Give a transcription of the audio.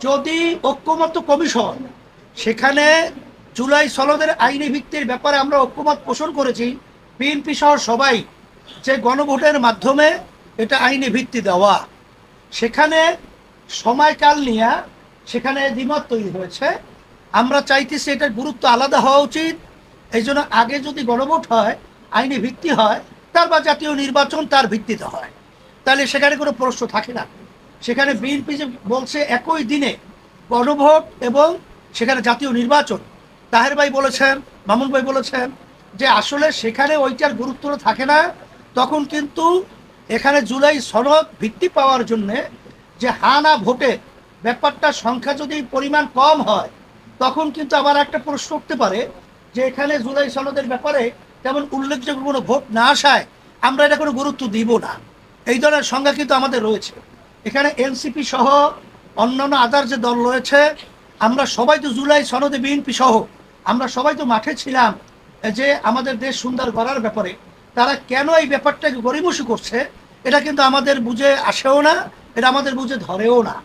যদি ঐক্যমত্য কমিশন সেখানে জুলাই সনদের আইনি ভিত্তির ব্যাপারে আমরা ঐক্যমত পোষণ করেছি, বিএনপি সহ সবাই, যে গণভোটের মাধ্যমে এটা আইনি ভিত্তি দেওয়া, সেখানে সময়কাল নিয়ে সেখানে দ্বিমত তৈরি হয়েছে। আমরা চাইতেছি এটার গুরুত্ব আলাদা হওয়া উচিত। এই জন্য আগে যদি গণভোট হয়, আইনি ভিত্তি হয়, তারপর জাতীয় নির্বাচন তার ভিত্তিতে হয়, তাহলে সেখানে কোনো প্রশ্ন থাকে না। সেখানে বিএনপি যে বলছে একই দিনে গণভোট এবং সেখানে জাতীয় নির্বাচন, তাহের ভাই বলেছেন, মামুন ভাই বলেছেন যে আসলে সেখানে ওইটার গুরুত্ব থাকে না। তখন কিন্তু এখানে জুলাই সনদ ভিত্তি পাওয়ার জন্যে যে হানা ভোটে ব্যাপারটা সংখ্যা যদি পরিমাণ কম হয়, তখন কিন্তু আবার একটা প্রশ্ন উঠতে পারে যে এখানে জুলাই সনদের ব্যাপারে তেমন উল্লেখযোগ্য কোনো ভোট না আসায় আমরা এটা কোনো গুরুত্ব দিব না। এই ধরনের সংজ্ঞা কিন্তু আমাদের রয়েছে। এখানে এনসিপি সহ অন্যান্য আদার যে দল রয়েছে, আমরা সবাই তো জুলাই সনদে, বিএনপি সহ আমরা সবাই তো মাঠে ছিলাম যে আমাদের দেশ সুন্দর করার ব্যাপারে। তারা কেন এই ব্যাপারটাকে গড়িমসি করছে, এটা কিন্তু আমাদের বুঝে আসেও না, এটা আমাদের বুঝে ধরেও না।